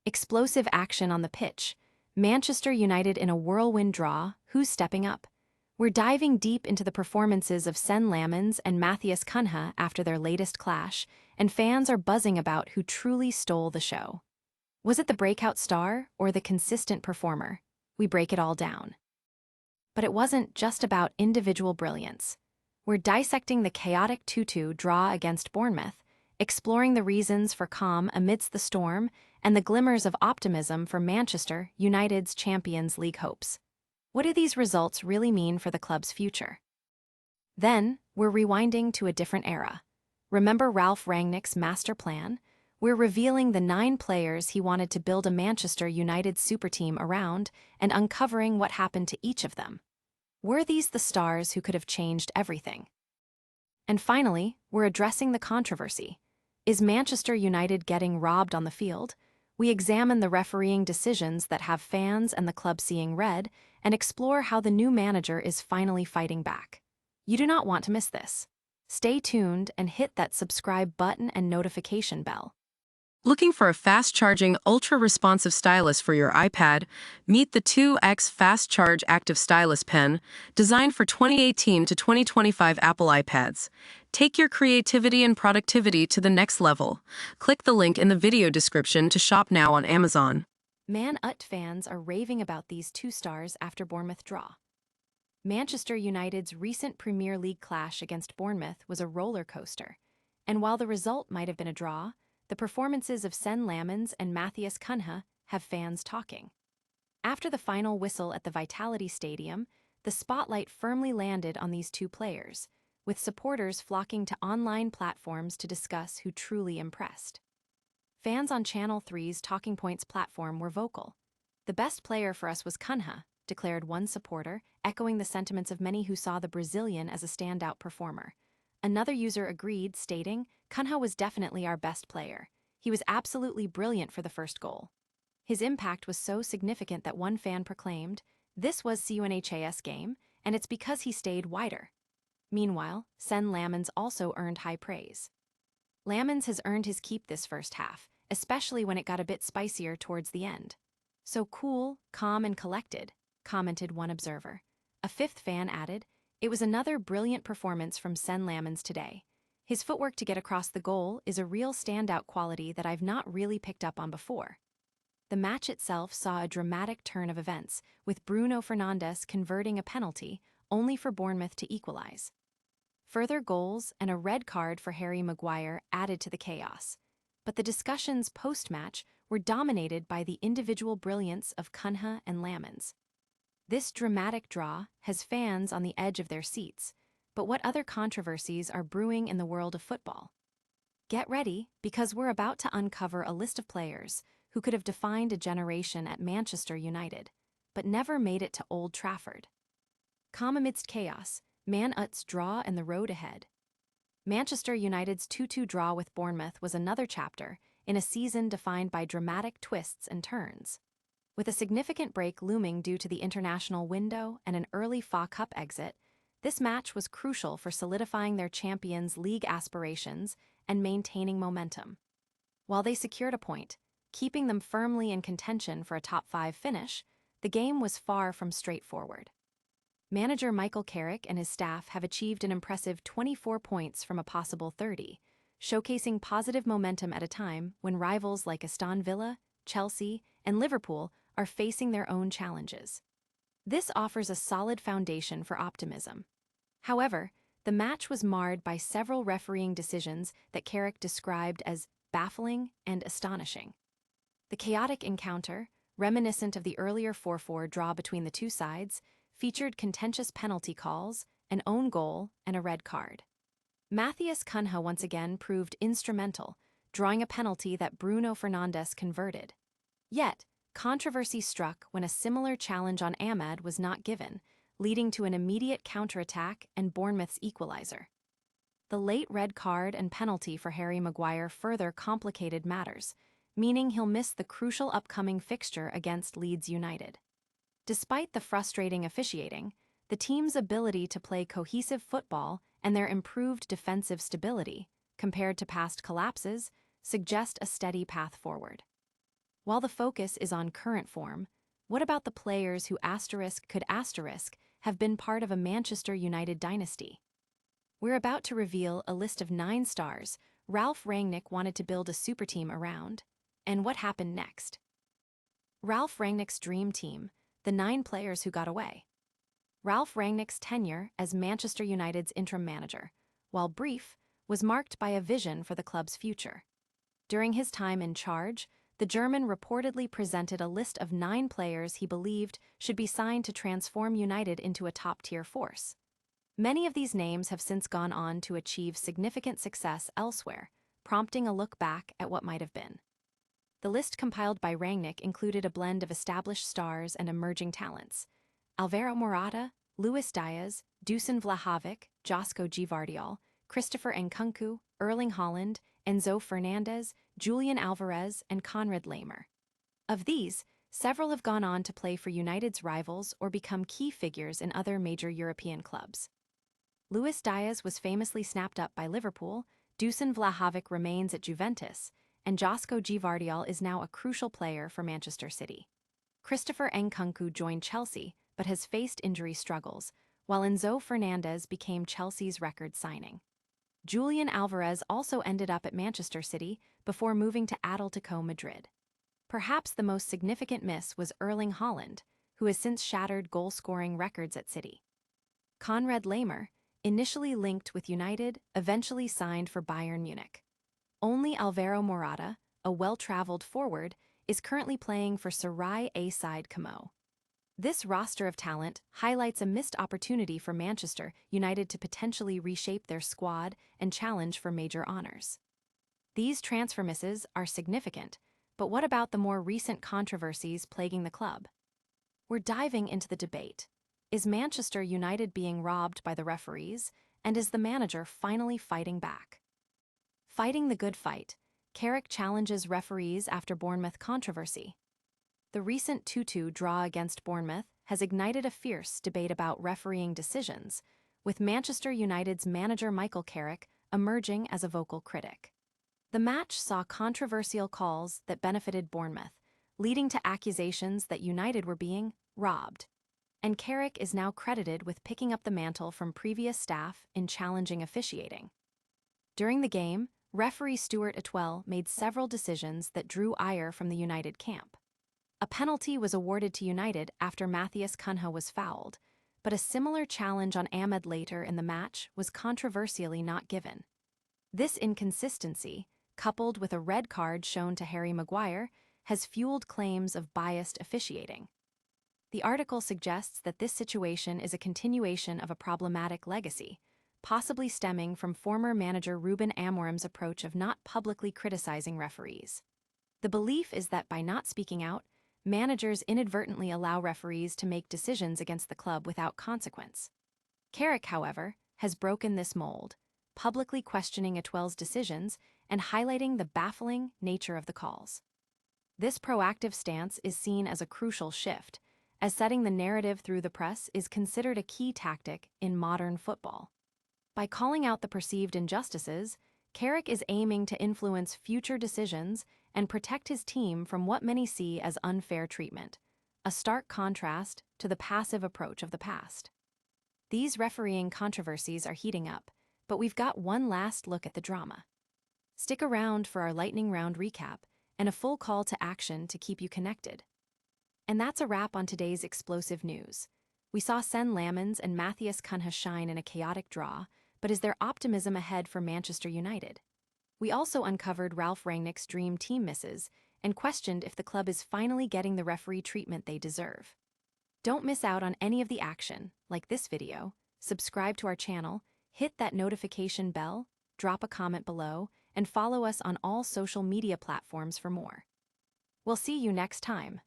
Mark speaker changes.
Speaker 1: Explosive action on the pitch. Manchester United in a whirlwind draw. Who's stepping up? We're diving deep into the performances of Senne Lammens and Matheus Cunha after their latest clash, and fans are buzzing about who truly stole the show. Was it the breakout star or the consistent performer? We break it all down. But it wasn't just about individual brilliance. We're dissecting the chaotic 2-2 draw against Bournemouth, exploring the reasons for calm amidst the storm and the glimmers of optimism for Manchester United's Champions League hopes. What do these results really mean for the club's future? Then, we're rewinding to a different era. Remember Ralf Rangnick's master plan? We're revealing the 9 players he wanted to build a Manchester United superteam around and uncovering what happened to each of them. Were these the stars who could have changed everything? And finally, we're addressing the controversy. Is Manchester United getting robbed on the field? We examine the refereeing decisions that have fans and the club seeing red and explore how the new manager is finally fighting back. You do not want to miss this. Stay tuned and hit that subscribe button and notification bell.
Speaker 2: Looking for a fast-charging, ultra-responsive stylus for your iPad? Meet the 2X Fast Charge Active Stylus Pen, designed for 2018 to 2025 Apple iPads. Take your creativity and productivity to the next level. Click the link in the video description to shop now on Amazon.
Speaker 1: Man Ut fans are raving about these 2 stars after Bournemouth draw. Manchester United's recent Premier League clash against Bournemouth was a roller coaster, and while the result might have been a draw, the performances of Senne Lammens and Matheus Cunha have fans talking. After the final whistle at the Vitality Stadium, the spotlight firmly landed on these 2 players, with supporters flocking to online platforms to discuss who truly impressed. Fans on Channel 3's Talking Points platform were vocal. "The best player for us was Cunha," declared one supporter, echoing the sentiments of many who saw the Brazilian as a standout performer. Another user agreed, stating, "Cunha was definitely our best player. He was absolutely brilliant for the first goal." His impact was so significant that one fan proclaimed, "This was Cunha's game, and it's because he stayed wider." Meanwhile, Senne Lammens also earned high praise. "Lammens has earned his keep this first half, especially when it got a bit spicier towards the end. So cool, calm and collected," commented one observer. A 5th fan added, "It was another brilliant performance from Senne Lammens today. His footwork to get across the goal is a real standout quality that I've not really picked up on before." The match itself saw a dramatic turn of events, with Bruno Fernandes converting a penalty, only for Bournemouth to equalize. Further goals and a red card for Harry Maguire added to the chaos. But the discussions post-match were dominated by the individual brilliance of Cunha and Lammens. This dramatic draw has fans on the edge of their seats, but what other controversies are brewing in the world of football? Get ready, because we're about to uncover a list of players who could have defined a generation at Manchester United, but never made it to Old Trafford. Calm amidst chaos, Man Ut's draw and the road ahead. Manchester United's 2-2 draw with Bournemouth was another chapter in a season defined by dramatic twists and turns. With a significant break looming due to the international window and an early FA Cup exit, this match was crucial for solidifying their Champions League aspirations and maintaining momentum. While they secured a point, keeping them firmly in contention for a top 5 finish, the game was far from straightforward. Manager Michael Carrick and his staff have achieved an impressive 24 points from a possible 30, showcasing positive momentum at a time when rivals like Aston Villa, Chelsea, and Liverpool are facing their own challenges. This offers a solid foundation for optimism. However, the match was marred by several refereeing decisions that Carrick described as baffling and astonishing. The chaotic encounter, reminiscent of the earlier 4-4 draw between the 2 sides, featured contentious penalty calls, an own goal, and a red card. Matheus Cunha once again proved instrumental, drawing a penalty that Bruno Fernandes converted. Yet, controversy struck when a similar challenge on Ahmad was not given, leading to an immediate counterattack and Bournemouth's equalizer. The late red card and penalty for Harry Maguire further complicated matters, meaning he'll miss the crucial upcoming fixture against Leeds United. Despite the frustrating officiating, the team's ability to play cohesive football and their improved defensive stability, compared to past collapses, suggest a steady path forward. While the focus is on current form, what about the players who could have been part of a Manchester United dynasty? We're about to reveal a list of 9 stars Ralf Rangnick wanted to build a superteam around, and what happened next. Ralf Rangnick's dream team, the 9 players who got away. Ralf Rangnick's tenure as Manchester United's interim manager, while brief, was marked by a vision for the club's future. During his time in charge, the German reportedly presented a list of 9 players he believed should be signed to transform United into a top-tier force. Many of these names have since gone on to achieve significant success elsewhere, prompting a look back at what might have been. The list compiled by Rangnick included a blend of established stars and emerging talents: Alvaro Morata, Luis Diaz, Dusan Vlahovic, Josko Gvardiol, Christopher Nkunku, Erling Haaland, Enzo Fernandez, Julian Alvarez, and Konrad Laimer. Of these, several have gone on to play for United's rivals or become key figures in other major European clubs. Luis Diaz was famously snapped up by Liverpool, Dusan Vlahovic remains at Juventus, and Josko Gvardiol is now a crucial player for Manchester City. Christopher Nkunku joined Chelsea, but has faced injury struggles, while Enzo Fernandez became Chelsea's record signing. Julian Alvarez also ended up at Manchester City before moving to Atletico Madrid. Perhaps the most significant miss was Erling Haaland, who has since shattered goal-scoring records at City. Konrad Laimer, initially linked with United, eventually signed for Bayern Munich. Only Alvaro Morata, a well-traveled forward, is currently playing for Sarai A-side Como. This roster of talent highlights a missed opportunity for Manchester United to potentially reshape their squad and challenge for major honors. These transfer misses are significant, but what about the more recent controversies plaguing the club? We're diving into the debate. Is Manchester United being robbed by the referees, and is the manager finally fighting back? Fighting the good fight, Carrick challenges referees after Bournemouth controversy. The recent 2-2 draw against Bournemouth has ignited a fierce debate about refereeing decisions, with Manchester United's manager Michael Carrick emerging as a vocal critic. The match saw controversial calls that benefited Bournemouth, leading to accusations that United were being robbed. And Carrick is now credited with picking up the mantle from previous staff in challenging officiating. During the game, referee Stuart Atwell made several decisions that drew ire from the United camp. A penalty was awarded to United after Matheus Cunha was fouled, but a similar challenge on Ahmed later in the match was controversially not given. This inconsistency, coupled with a red card shown to Harry Maguire, has fueled claims of biased officiating. The article suggests that this situation is a continuation of a problematic legacy, possibly stemming from former manager Ruben Amorim's approach of not publicly criticizing referees. The belief is that by not speaking out, managers inadvertently allow referees to make decisions against the club without consequence. Carrick, however, has broken this mold, publicly questioning Atwell's decisions and highlighting the baffling nature of the calls. This proactive stance is seen as a crucial shift, as setting the narrative through the press is considered a key tactic in modern football. By calling out the perceived injustices, Carrick is aiming to influence future decisions and protect his team from what many see as unfair treatment, a stark contrast to the passive approach of the past. These refereeing controversies are heating up, but we've got one last look at the drama. Stick around for our lightning round recap and a full call to action to keep you connected. And that's a wrap on today's explosive news. We saw Senne Lammens and Matheus Cunha shine in a chaotic draw, but is there optimism ahead for Manchester United? We also uncovered Ralf Rangnick's dream team misses and questioned if the club is finally getting the referee treatment they deserve. Don't miss out on any of the action, like this video, subscribe to our channel, hit that notification bell, drop a comment below, and follow us on all social media platforms for more. We'll see you next time.